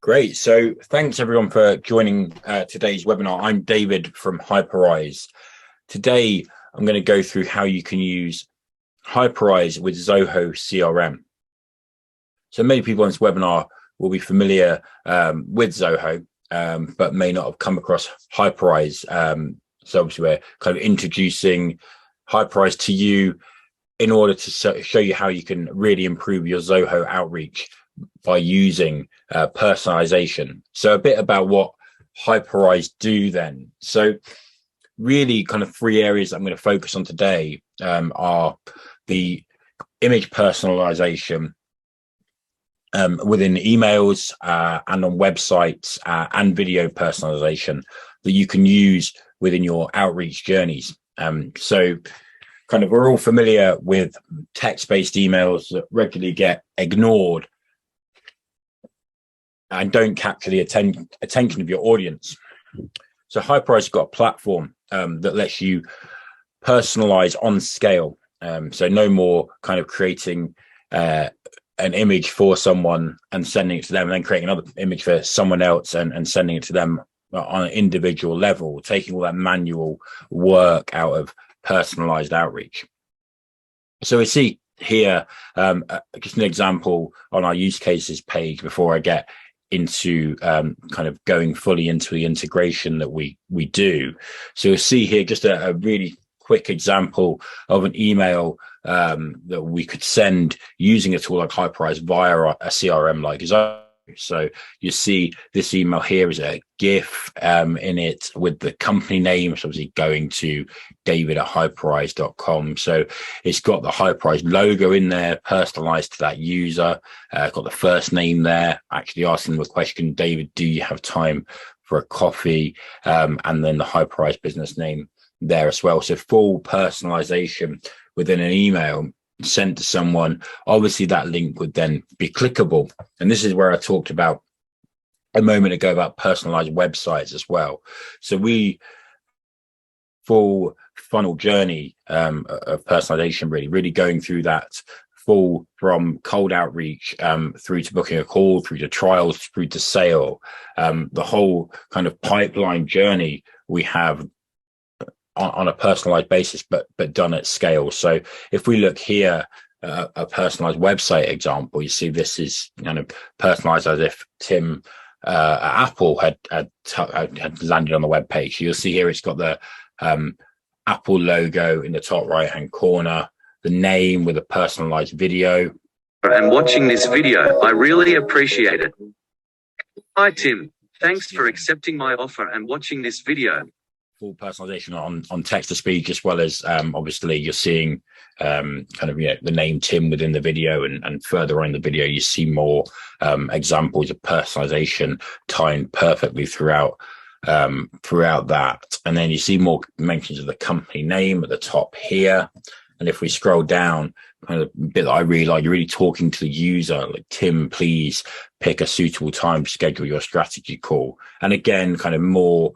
Great. So thanks everyone for joining today's webinar. I'm David from Hyperize. Today, I'm going to go through how you can use Hyperize with Zoho CRM. So many people on this webinar will be familiar with Zoho, but may not have come across Hyperize. So obviously we're kind of introducing Hyperize to you in order to show you how you can really improve your Zoho outreach by using personalization. So a bit about what Hyperize do then. So really kind of three areas I'm going to focus on today are the image personalization within emails and on websites and video personalization that you can use within your outreach journeys. So kind of we're all familiar with text-based emails that regularly get ignored and don't capture the attention of your audience. So Hyperize has got a platform that lets you personalize on scale. So no more kind of creating an image for someone and sending it to them and then creating another image for someone else and sending it to them on an individual level, taking all that manual work out of personalized outreach. So we see here just an example on our use cases page before I get into kind of going fully into the integration that we do. So you'll see here just a really quick example of an email that we could send using a tool like Hyperize via a CRM like Zoho. So you see this email here is a GIF in it with the company name. It's obviously going to david@hyperize.com. So it's got the Hyperize logo in there, personalized to that user. Got the first name there, actually asking them a question, David, do you have time for a coffee? And then the Hyperize business name there as well. So full personalization within an email sent to someone. Obviously that link would then be clickable, and this is where I talked about a moment ago about personalized websites as well. So we full funnel journey of personalization, really going through that full from cold outreach through to booking a call, through to trials, through to sale, the whole kind of pipeline journey we have on a personalized basis, but done at scale. So if we look here, a personalized website example, you see this is kind of personalized as if Tim at Apple had landed on the web page. You'll see here it's got the Apple logo in the top right hand corner, the name with a personalized video. And watching this video, I really appreciate it. Hi Tim, thanks for accepting my offer and watching this video. Full personalization on text to speech, as well as obviously you're seeing kind of the name Tim within the video, and further on in the video you see more examples of personalization timed perfectly throughout that. And then you see more mentions of the company name at the top here. And if we scroll down, kind of bit that I really like, you're really talking to the user, like, Tim, please pick a suitable time to schedule your strategy call. And again, kind of more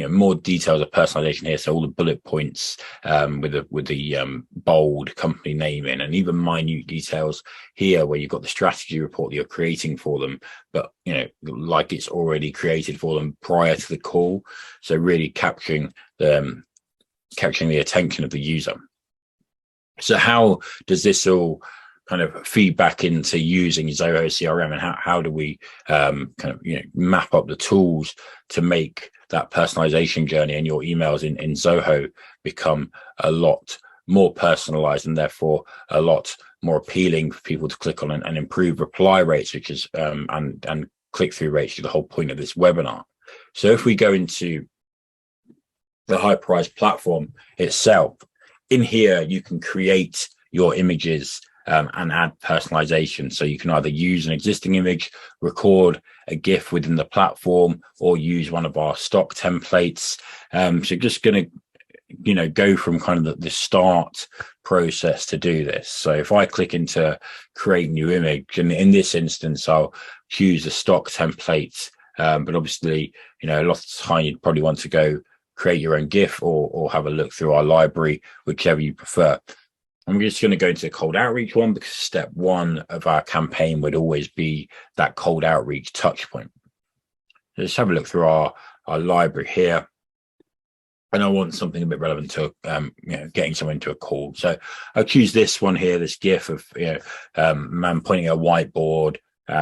more details of personalization here. So all the bullet points with the bold company name in, and even minute details here where you've got the strategy report that you're creating for them, but like it's already created for them prior to the call. So really capturing the attention of the user. So how does this all kind of feed back into using Zoho CRM, and how do we map up the tools to make that personalization journey and your emails in Zoho become a lot more personalized, and therefore a lot more appealing for people to click on and improve reply rates, which is and click-through rates, is the whole point of this webinar. So if we go into the Hyperize platform itself, in here you can create your images and add personalization. So you can either use an existing image, record a GIF within the platform, or use one of our stock templates. So just going to go from kind of the start process to do this. So if I click into create new image, and in this instance I'll choose a stock template, but obviously a lot of the time you'd probably want to go create your own GIF or have a look through our library, whichever you prefer. I'm just going to go into the cold outreach one, because step one of our campaign would always be that cold outreach touch point. So let's have a look through our library here. And I want something a bit relevant to getting someone to a call. So I'll choose this one here, this GIF of man pointing at a whiteboard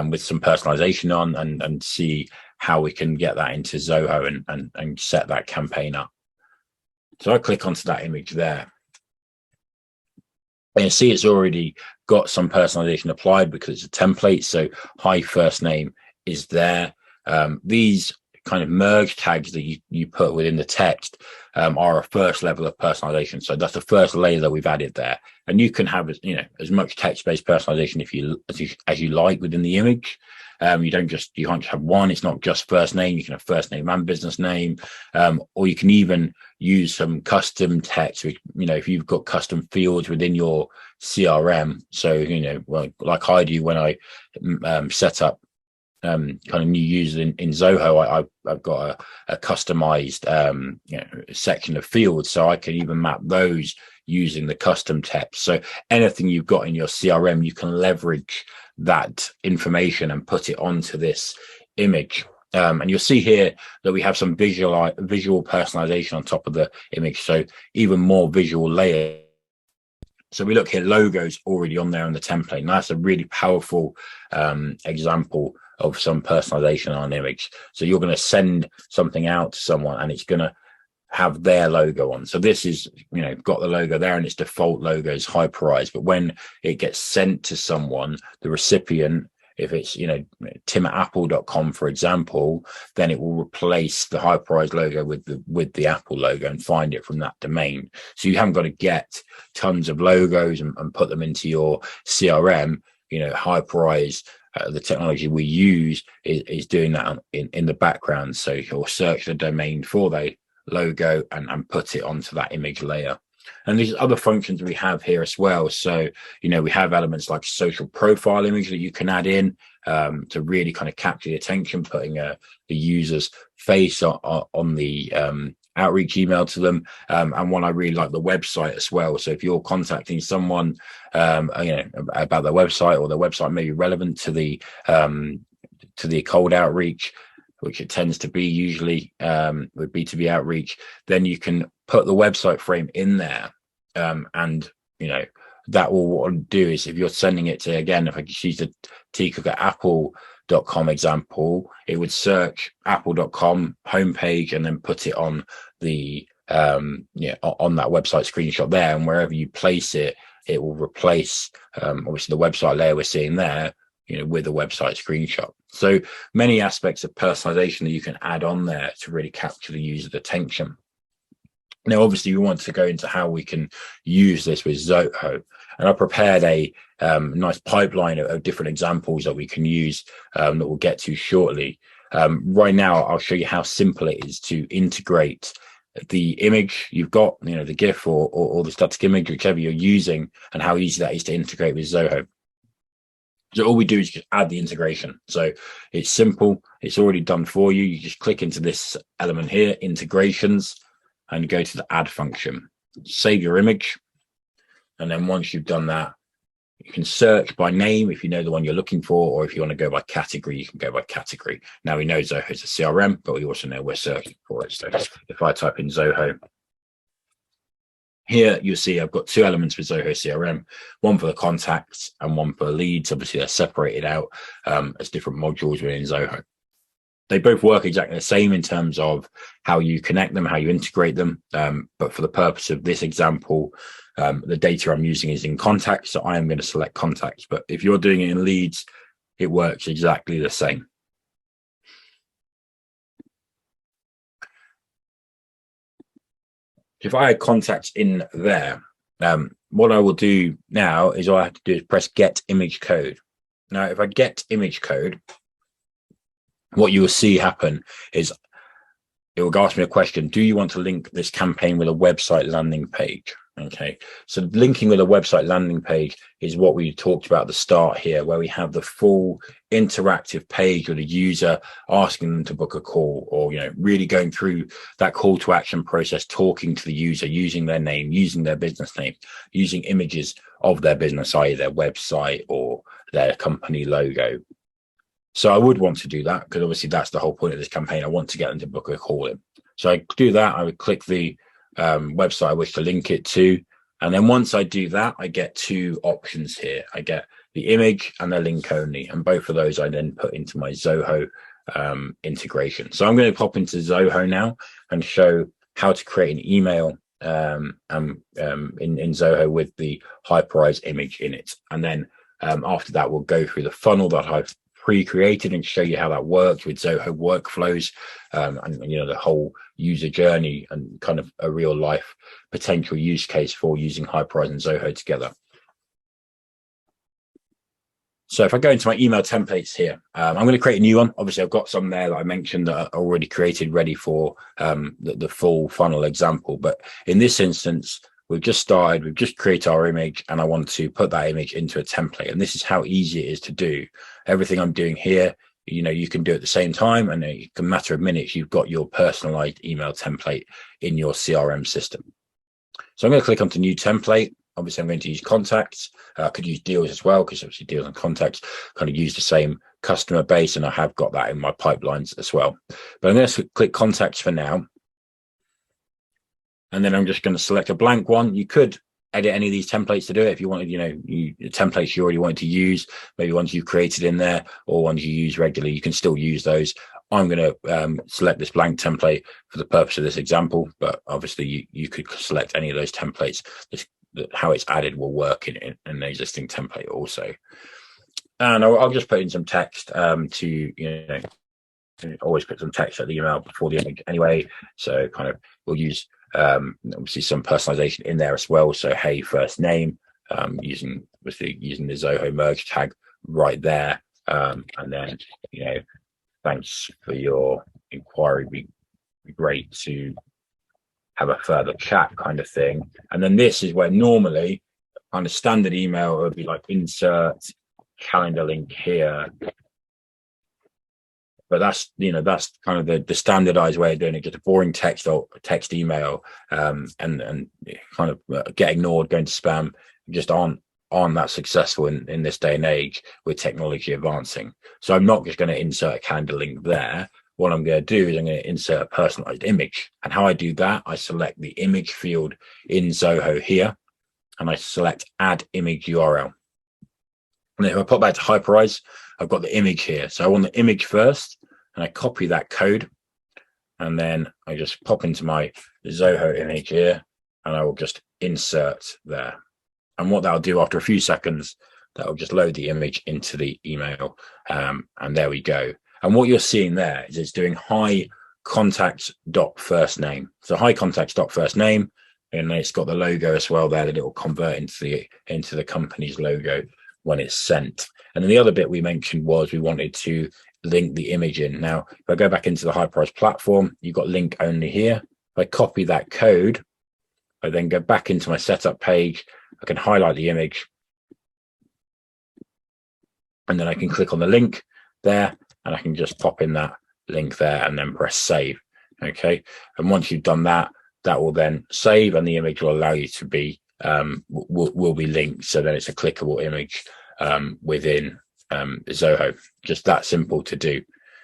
with some personalization on, and see how we can get that into Zoho and set that campaign up. So I click onto that image there. And you see it's already got some personalization applied because it's a template. So hi first name is there. These kind of merge tags that you put within the text are a first level of personalization. So that's the first layer that we've added there. And you can have as much text-based personalization as you like within the image. You can't just have one. It's not just first name. You can have first name and business name, or you can even use some custom text. If you've got custom fields within your CRM. So like I do when I set up kind of new users in Zoho, I've got a customized section of fields, so I can even map those using the custom text. So anything you've got in your CRM, you can leverage that information and put it onto this image. And you'll see here that we have some visual personalization on top of the image, so even more visual layers. So we look here, logos already on there in the template. And that's a really powerful example of some personalization on an image. So you're going to send something out to someone and it's going to have their logo on. So this is, got the logo there and its default logo is hyperized. But when it gets sent to someone, the recipient, if it's, tim@apple.com, for example, then it will replace the hyperized logo with the Apple logo and find it from that domain. So you haven't got to get tons of logos and put them into your CRM. Hyperize, the technology we use is doing that in the background. So you'll search the domain for the logo and put it onto that image layer. And there's other functions we have here as well. So, we have elements like social profile image that you can add in to really kind of capture the attention, putting the user's face on the outreach email to them. And one I really like, the website as well. So if you're contacting someone, about their website, or their website may be relevant to the cold outreach, which it tends to be usually with B2B outreach, then you can put the website frame in there. And that will, what it'll do is, if you're sending it to, again, if I could use the tcook@apple.com example, it would search apple.com homepage and then put it on the on that website screenshot there. And wherever you place it, it will replace obviously the website layer we're seeing there, with a website screenshot. So many aspects of personalization that you can add on there to really capture the user's attention. Now, obviously, we want to go into how we can use this with Zoho. And I prepared a nice pipeline of different examples that we can use that we'll get to shortly. Right now, I'll show you how simple it is to integrate the image you've got, the GIF or the static image, whichever you're using, and how easy that is to integrate with Zoho. So all we do is just add the integration. So it's simple. It's already done for you. You just click into this element here, integrations, and go to the add function. Save your image. And then once you've done that, you can search by name if you know the one you're looking for, or if you want to go by category, you can go by category. Now we know Zoho is a CRM, but we also know we're searching for it. So if I type in Zoho, here you'll see I've got two elements with Zoho CRM, one for the contacts and one for leads. Obviously, they're separated out as different modules within Zoho. They both work exactly the same in terms of how you connect them, how you integrate them. But for the purpose of this example, the data I'm using is in contacts, so I am going to select contacts. But if you're doing it in leads, it works exactly the same. If I had contacts in there, what I will do now is all I have to do is press get image code. Now, if I get image code, what you will see happen is it will ask me a question. Do you want to link this campaign with a website landing page? Okay, so linking with a website landing page is what we talked about at the start here, where we have the full interactive page with a user asking them to book a call, or really going through that call to action process, talking to the user, using their name, using their business name, using images of their business, i.e. their website or their company logo. So I would want to do that, because obviously that's the whole point of this campaign. I want to get them to book a call in. So I do that. I would click the website I wish to link it to. And then once I do that, I get two options here. I get the image and the link only. And both of those I then put into my Zoho integration. So I'm going to pop into Zoho now and show how to create an email in Zoho with the hypervised image in it. And then after that, we'll go through the funnel that I've pre-created and show you how that works with Zoho workflows, and the whole user journey and kind of a real life potential use case for using Hyperrise and Zoho together. So if I go into my email templates here, I'm going to create a new one. Obviously, I've got some there that I mentioned that are already created, ready for the full funnel example. But in this instance, we've just started, we've just created our image, and I want to put that image into a template. And this is how easy it is to do. Everything I'm doing here, you can do at the same time, and in a matter of minutes, you've got your personalized email template in your CRM system. So I'm going to click onto new template. Obviously, I'm going to use contacts. I could use deals as well, because obviously deals and contacts kind of use the same customer base, and I have got that in my pipelines as well. But I'm going to click contacts for now. And then I'm just going to select a blank one. You could edit any of these templates to do it if you wanted, templates you already wanted to use, maybe ones you created in there or ones you use regularly. You can still use those. I'm going to select this blank template for the purpose of this example, but obviously you could select any of those templates. How it's added will work in an existing template also. And I'll just put in some text to, always put some text at the email before the image anyway. So kind of we'll use obviously some personalization in there as well. So hey, first name, using the Zoho merge tag right there, and then thanks for your inquiry. Be great to have a further chat, kind of thing. And then this is where normally kind of standard email would be like insert calendar link here. But that's kind of the standardized way of doing it. Just a boring text or text email, and kind of get ignored, going to spam, just aren't that successful in this day and age with technology advancing. So I'm not just going to insert a calendar link there. What I'm going to do is I'm going to insert a personalized image. And how I do that, I select the image field in Zoho here, and I select add image URL. And if I pop back to Hyperrise, I've got the image here. So I want the image first, and I copy that code, and then I just pop into my Zoho image here, and I will just insert there. And what that'll do after a few seconds, that'll just load the image into the email, and there we go. And what you're seeing there is it's doing hi contacts dot first name. So hi contacts dot first name, and it's got the logo as well there that it will convert into the company's logo when it's sent. And then the other bit we mentioned was we wanted to link the image in. Now, if I go back into the Hyperrise platform, you've got link only here. If I copy that code, I then go back into my setup page. I can highlight the image, and then I can click on the link there, and I can just pop in that link there and then press save. Okay. And once you've done that, that will then save, and the image will allow you to be, will be linked. So then it's a clickable image within Zoho. Just that simple to do.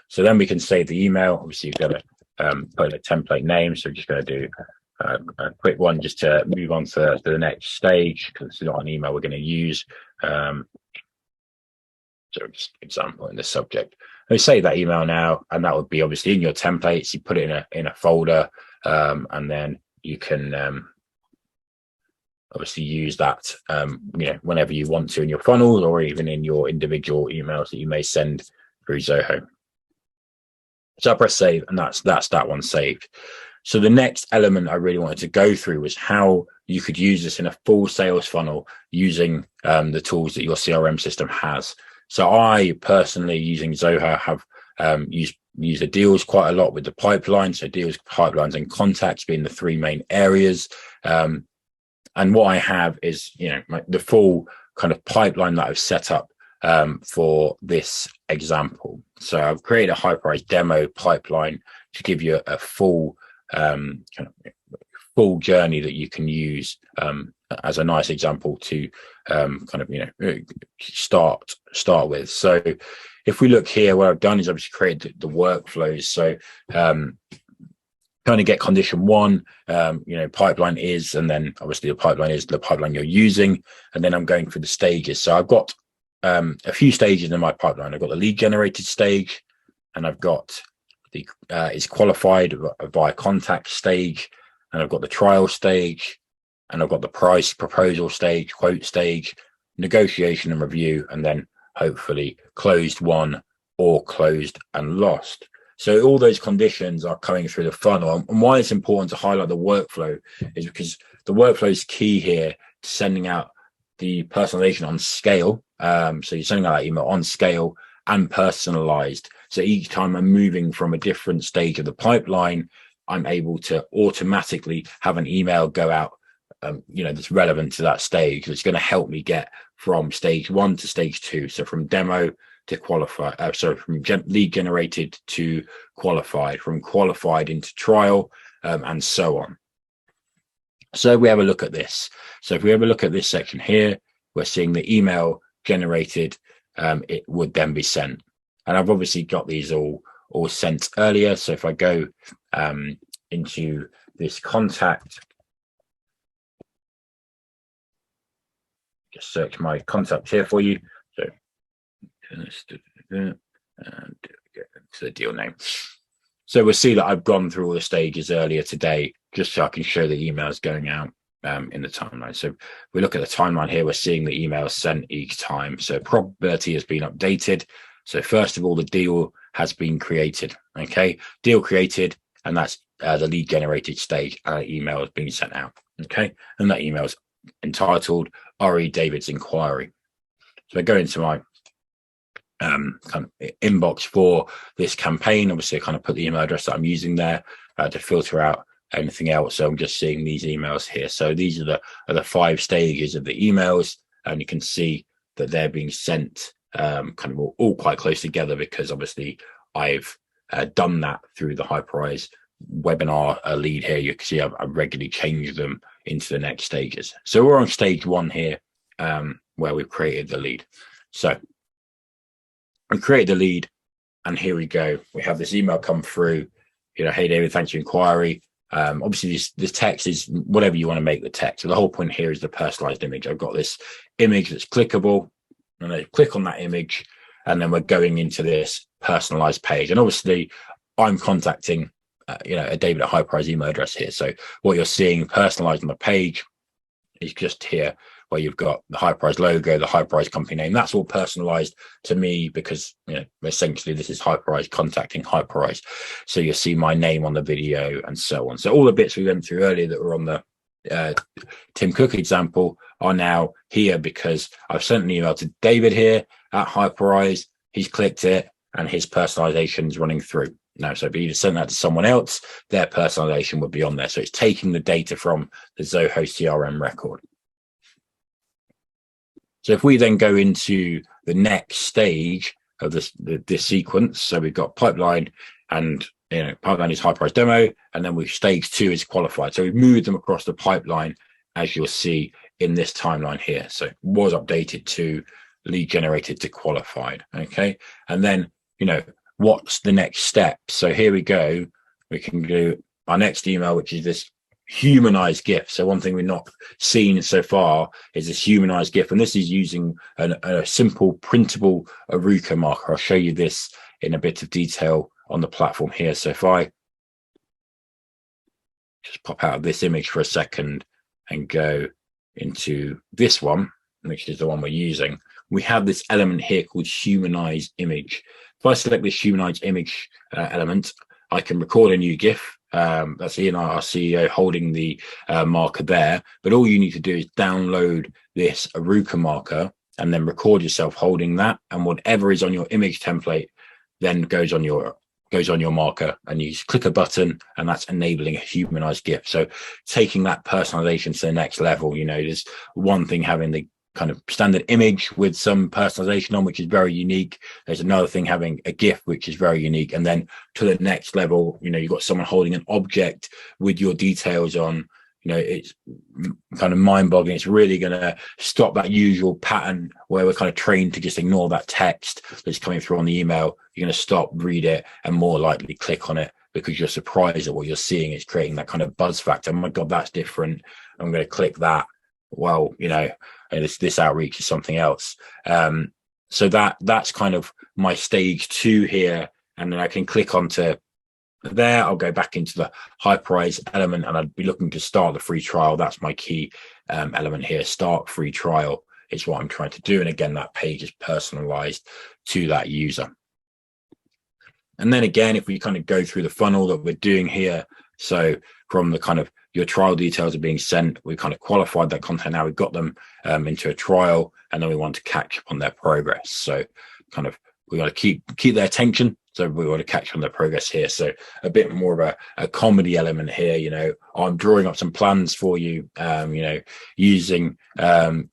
So then we can save the email. Obviously, you've got to put a template name. So we're just going to do a quick one just to move on to the next stage, because it's not an email we're going to use. So just example in the subject. We save that email now, and that would be obviously in your templates. You put it in a folder, and then you can obviously use that whenever you want to in your funnels, or even in your individual emails that you may send through Zoho. So I press save, and that's that one saved. So the next element I really wanted to go through was how you could use this in a full sales funnel using the tools that your CRM system has. So I personally, using Zoho, have used the deals quite a lot with the pipeline. So deals, pipelines, and contacts being the three main areas. And what I have is, the full kind of pipeline that I've set up for this example. So I've created a Hyperize demo pipeline to give you a full kind of full journey that you can use as a nice example to start with. So if we look here, what I've done is obviously created the workflows. So kind of get condition one, pipeline is, and then obviously the pipeline is the pipeline you're using, and then I'm going through the stages. So I've got a few stages in my pipeline. I've got the lead generated stage, and I've got the is qualified via contact stage, and I've got the trial stage, and I've got the price proposal stage, quote stage, negotiation and review, and then hopefully closed won or closed and lost. So all those conditions are coming through the funnel. And why it's important to highlight the workflow is because the workflow is key here to sending out the personalization on scale. So you're sending out that email on scale and personalized. So each time I'm moving from a different stage of the pipeline, I'm able to automatically have an email go out, that's relevant to that stage. It's going to help me get from stage 1 to stage 2. So from demo to qualify, from lead generated to qualified, from qualified into trial, and so on. So we have a look at this. So if we have a look at this section here, we're seeing the email generated, it would then be sent. And I've obviously got these all sent earlier. So if I go into this contact, just search my contact here for you. So and get into the deal name. So we'll see that I've gone through all the stages earlier today, just so I can show the emails going out in the timeline. So we look at the timeline here, we're seeing the emails sent each time. So probability has been updated. So first of all, the deal has been created. Okay, deal created, and that's the lead generated stage, and an email has been sent out. Okay, and that email is entitled Re David's inquiry. So I go into my kind of inbox for this campaign. Obviously, I kind of put the email address that I'm using there to filter out anything else. So I'm just seeing these emails here. So these are the 5 stages of the emails, and you can see that they're being sent kind of all quite close together, because obviously I've done that through the Hyperize webinar lead here. You can see I've regularly changed them into the next stages. So we're on stage 1 here, where we've created the lead. So we create the lead, and here we go. We have this email come through, hey David, thanks for your inquiry. Obviously this text is whatever you want to make the text. So the whole point here is the personalized image. I've got this image that's clickable, and I click on that image, and then we're going into this personalized page. And obviously I'm contacting a David at Hyperize email address here. So what you're seeing personalized on the page is just here, where you've got the Hyperize logo, the Hyperize company name. That's all personalized to me, because essentially this is Hyperize contacting Hyperize. So you'll see my name on the video and so on. So all the bits we went through earlier that were on the Tim Cook example are now here, because I've sent an email to David here at Hyperize. He's clicked it, and his personalization is running through. Now, so if you send that to someone else, their personalization would be on there. So it's taking the data from the Zoho CRM record. So if we then go into the next stage of this sequence, so we've got pipeline, and pipeline is Hyperize demo, and then stage 2 is qualified. So we've moved them across the pipeline, as you'll see in this timeline here. So it was updated to lead generated to qualified. Okay, and then what's the next step? So here we go. We can do our next email, which is this humanized GIF. So one thing we've not seen so far is this humanized GIF, and this is using a simple printable Aruka marker. I'll show you this in a bit of detail on the platform here. So if I just pop out of this image for a second and go into this one, which is the one we're using, we have this element here called humanized image. If I select this humanized image element, I can record a new GIF. That's Ian, our CEO, holding the marker there. But all you need to do is download this Aruka marker and then record yourself holding that. And whatever is on your image template then goes on your goes on your marker, and you just click a button, and that's enabling a humanized GIF. So taking that personalization to the next level. There's one thing having the kind of standard image with some personalization on, which is very unique. There's another thing having a GIF, which is very unique. And then to the next level, you've got someone holding an object with your details on. It's kind of mind-boggling. It's really going to stop that usual pattern where we're kind of trained to just ignore that text that's coming through on the email. You're going to stop, read it, and more likely click on it because you're surprised at what you're seeing. It's creating that kind of buzz factor. Oh my God, that's different. I'm going to click that. Well, this outreach is something else. So that's kind of my stage 2 here. And then I can click onto there. I'll go back into the hyperize element, and I'd be looking to start the free trial. That's my key element here. Start free trial is what I'm trying to do. And again, that page is personalized to that user. And then again, if we kind of go through the funnel that we're doing here, so from the kind of your trial details are being sent, we kind of qualified that content. Now we've got them into a trial, and then we want to catch up on their progress. So kind of we got to keep their attention. So we want to catch on their progress here. So a bit more of a comedy element here. I'm drawing up some plans for you, using a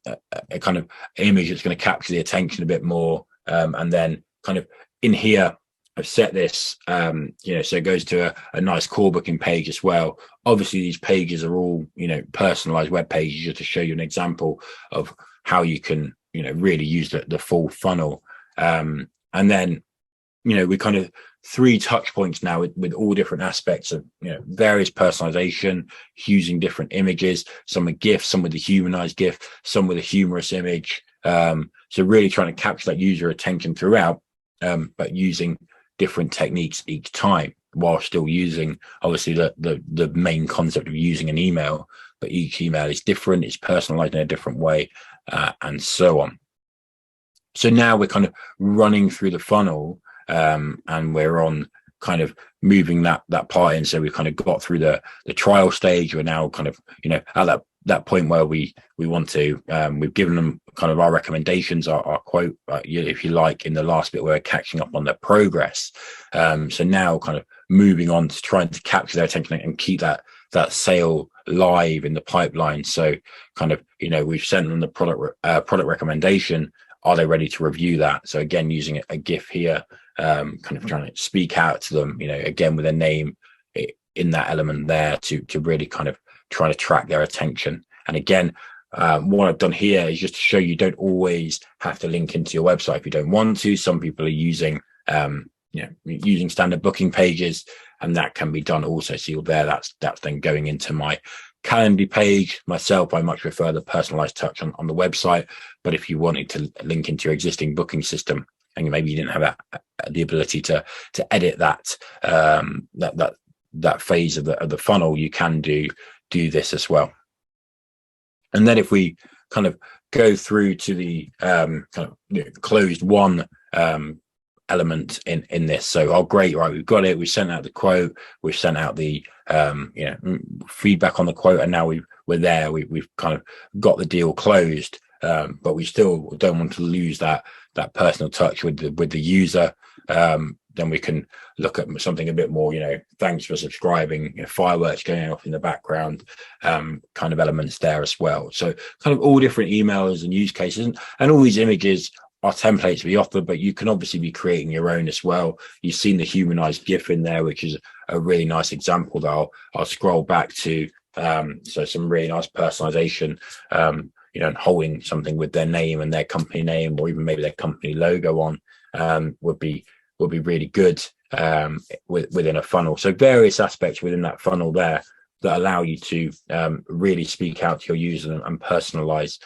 kind of image that's going to capture the attention a bit more. And then kind of in here, I've set this, so it goes to a nice core booking page as well. Obviously, these pages are all, personalized web pages, just to show you an example of how you can, really use the full funnel. And then, we kind of 3 touch points now with all different aspects of, various personalization, using different images, some with GIFs, some with the humanized GIF, some with a humorous image. So really trying to capture that user attention throughout, but using different techniques each time, while still using obviously the main concept of using an email, but each email is different, it's personalized in a different way, and so on. So now we're kind of running through the funnel, and we're on kind of moving that part in. So we've kind of got through the trial stage. We're now kind of at that point where we want to, we've given them kind of our recommendations, our quote, if you like, in the last bit, we're catching up on their progress. So now kind of moving on to trying to capture their attention and keep that sale live in the pipeline. So kind of, we've sent them the product recommendation. Are they ready to review that? So again, using a GIF here, kind of trying to speak out to them, again, with a name in that element there to really kind of try to track their attention. And again, what I've done here is just to show you don't always have to link into your website if you don't want to. Some people are using, using standard booking pages, and that can be done also. So you're there, that's then going into my Calendly page. Myself, I much prefer the personalized touch on the website. But if you wanted to link into your existing booking system, and maybe you didn't have the ability to edit that phase of the funnel, you can do this as well. And then if we kind of go through to the kind of closed one element in this. So, oh great, right, we've got it, we've sent out the quote, we've sent out the feedback on the quote, and now we're there, we've kind of got the deal closed, but we still don't want to lose that personal touch with the user. Then we can look at something a bit more, thanks for subscribing, fireworks going off in the background, kind of elements there as well. So kind of all different emails and use cases, and all these images are templates we offer, but you can obviously be creating your own as well. You've seen the humanized GIF in there, which is a really nice example that I'll scroll back to. So some really nice personalization, and holding something with their name and their company name, or even maybe their company logo on, would be really good within a funnel. So various aspects within that funnel there that allow you to really speak out to your user and personalize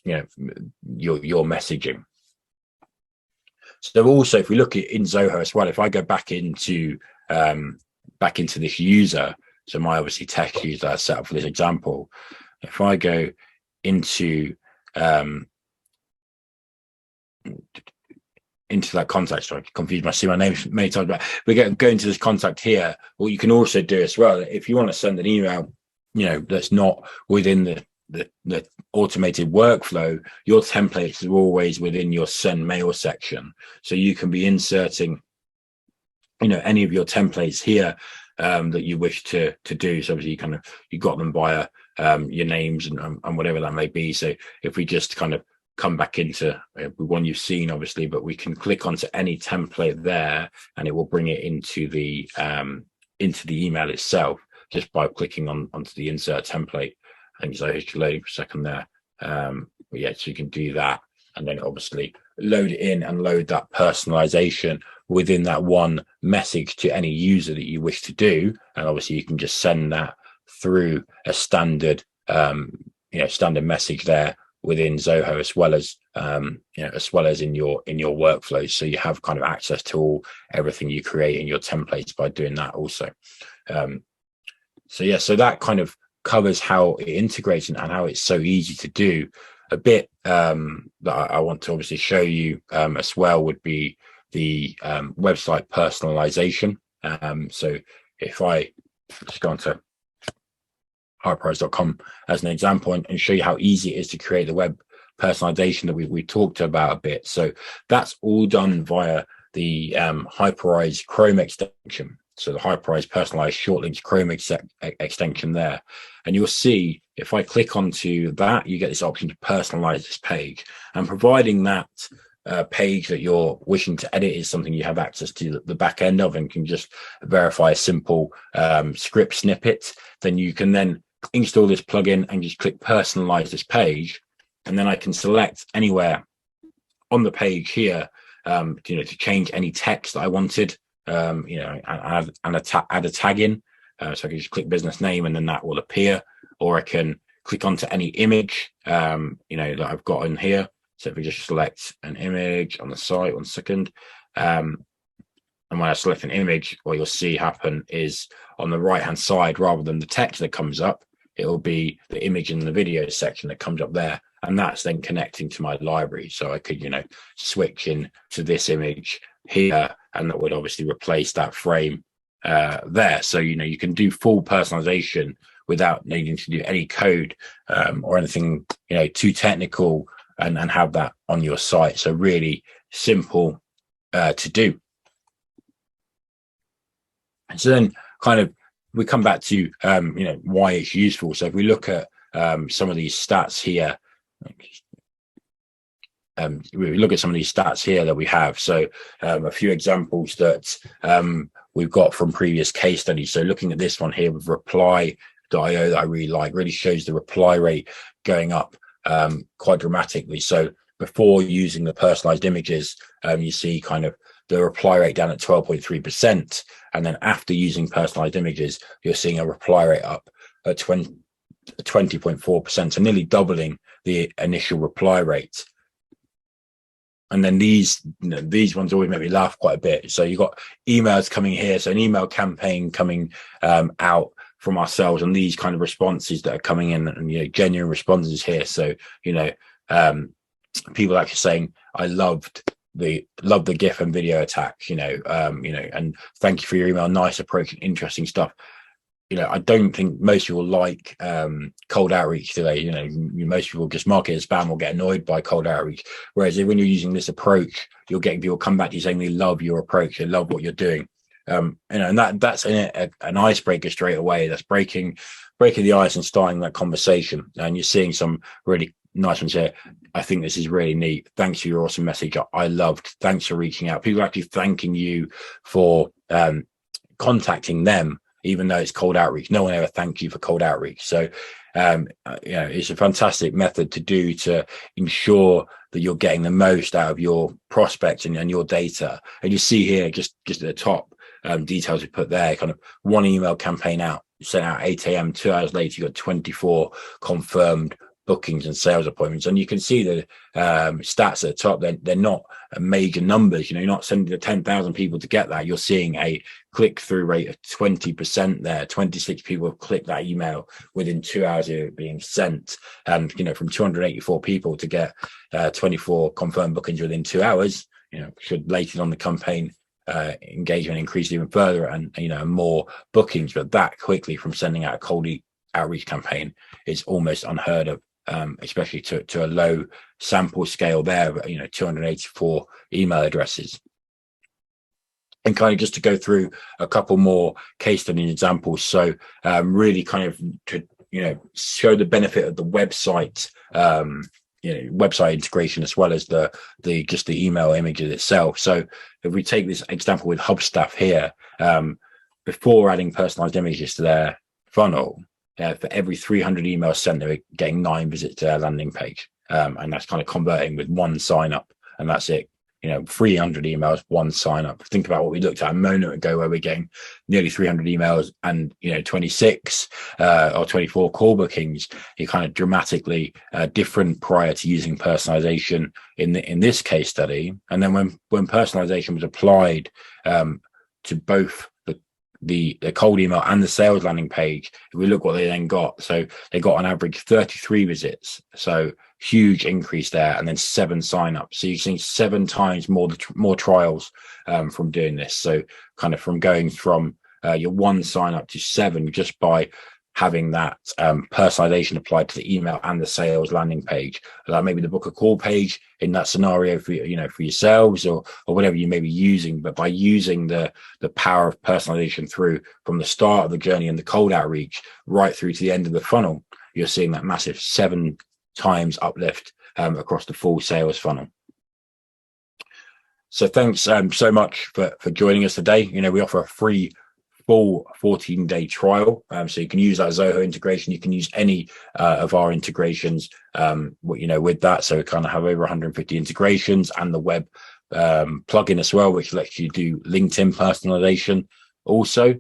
your messaging. So also, if we look at in Zoho as well, if I go back into this user, so my obviously text user that I set up for this example, if I go into that contact, sorry, I confused my name many times, but we go into this contact here. What you can also do as well, if you want to send an email, that's not within the automated workflow, your templates are always within your send mail section. So you can be inserting any of your templates here that you wish to do. So obviously you got them via your names and whatever that may be. So if we just kind of come back into one you've seen, obviously, but we can click onto any template there, and it will bring it into the email itself just by clicking onto the insert template. I think so. Just loading for a second there. But yeah, so you can do that, and then obviously load it in and load that personalization within that one message to any user that you wish to do. And obviously you can just send that through a standard standard message there within Zoho, as well as in your workflows. So you have kind of access to everything you create in your templates by doing that also. So that kind of covers how it integrates and how it's so easy to do. A bit that I want to obviously show you as well would be the website personalization. So if I just go onto hyperize.com as an example and show you how easy it is to create the web personalization that we talked about a bit. So that's all done via the Hyperize Chrome extension. So the Hyperize personalized short links Chrome extension there. And you'll see if I click onto that, you get this option to personalize this page. And providing that page that you're wishing to edit is something you have access to the back end of and can just verify a simple script snippet, then you can then install this plugin and just click personalize this page. And then I can select anywhere on the page here, to change any text that I wanted, add a tag in. So I can just click business name and then that will appear, or I can click onto any image, that I've got in here. So if we just select an image on the site, 1 second. And when I select an image, what you'll see happen is on the right-hand side, rather than the text that comes up, it will be the image in the video section that comes up there. And that's then connecting to my library. So I could, switch in to this image here, and that would obviously replace that frame there. So, you can do full personalization without needing to do any code or anything, too technical, and have that on your site. So really simple to do. And so then kind of we come back to, why it's useful. So if we look at some of these stats here, we look at some of these stats here that we have. So a few examples that we've got from previous case studies. So looking at this one here with reply.io that I really like, really shows the reply rate going up quite dramatically. So before using the personalized images, you see kind of the reply rate down at 12.3%. And then after using personalized images, you're seeing a reply rate up at 20.4%, so nearly doubling the initial reply rate. And then these ones always make me laugh quite a bit. So you've got emails coming here. So an email campaign coming out from ourselves, and these kind of responses that are coming in, and genuine responses here. So people actually saying, I loved the GIF and video attack, and thank you for your email, nice approach and interesting stuff. I don't think most people like cold outreach today. Most people just mark it as spam or get annoyed by cold outreach. Whereas when you're using this approach, you're getting people come back to you saying they love your approach, they love what you're doing. And that's an icebreaker straight away. That's breaking the ice and starting that conversation. And you're seeing some really nice ones here. I think this is really neat. Thanks for your awesome message. I loved. Thanks for reaching out. People are actually thanking you for contacting them, even though it's cold outreach. No one ever thanked you for cold outreach. So, it's a fantastic method to do to ensure that you're getting the most out of your prospects and your data. And you see here, just at the top, details we put there, kind of one email campaign out, sent out 8 a.m., 2 hours later, you got 24 confirmed bookings and sales appointments. And you can see the stats at the top, they're not major numbers. You're not sending to 10,000 people to get that. You're seeing a click-through rate of 20% there. 26 people have clicked that email within 2 hours of it being sent. And, from 284 people to get 24 confirmed bookings within 2 hours, should later on the campaign engagement increase even further and, more bookings. But that quickly from sending out a cold outreach campaign is almost unheard of. Especially to a low sample scale there, 284 email addresses. And kind of just to go through a couple more case study examples. So really kind of to, show the benefit of the website, website integration, as well as the email images itself. So if we take this example with Hubstaff here, before adding personalized images to their funnel, for every 300 emails sent, they were getting 9 visits to their landing page. And that's kind of converting with 1 sign up, and that's it. 300 emails, 1 sign up. Think about what we looked at a moment ago, where we're getting nearly 300 emails and 26 or 24 call bookings. You're kind of dramatically different prior to using personalization in this case study. And then when personalization was applied to both the cold email and the sales landing page, if we look what they then got, so they got on average 33 visits, so huge increase there, and then 7 signups. So you're seeing 7 times more trials from doing this. So kind of from going from your 1 sign up to 7 just by having that personalization applied to the email and the sales landing page. Like maybe the book a call page in that scenario for for yourselves or whatever you may be using, but by using the power of personalization through from the start of the journey and the cold outreach right through to the end of the funnel, you're seeing that massive 7 times uplift across the full sales funnel. So thanks so much for joining us today. We offer a free full 14-day trial, so you can use that Zoho integration. You can use any of our integrations with that. So we kind of have over 150 integrations, and the web plugin as well, which lets you do LinkedIn personalization also.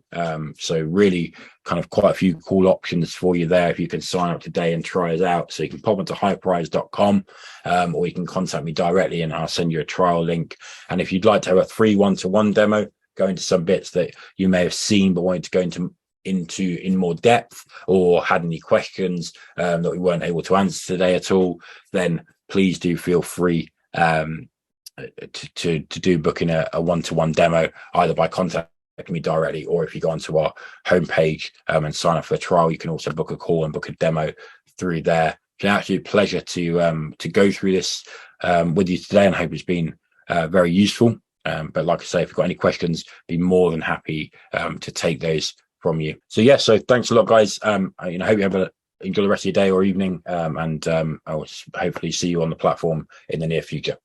So really kind of quite a few cool options for you there if you can sign up today and try us out. So you can pop into highprize.com or you can contact me directly and I'll send you a trial link. And if you'd like to have a free one-to-one demo, go into some bits that you may have seen but wanted to go into more depth, or had any questions that we weren't able to answer today at all, then please do feel free to do booking a one-to-one demo, either by contacting me directly, or if you go onto our homepage and sign up for a trial, you can also book a call and book a demo through there. It's an absolute pleasure to go through this with you today, and I hope it's been very useful. But like I say, if you've got any questions, be more than happy to take those from you. So thanks a lot, guys. I hope you have enjoy the rest of your day or evening, and I'll hopefully see you on the platform in the near future.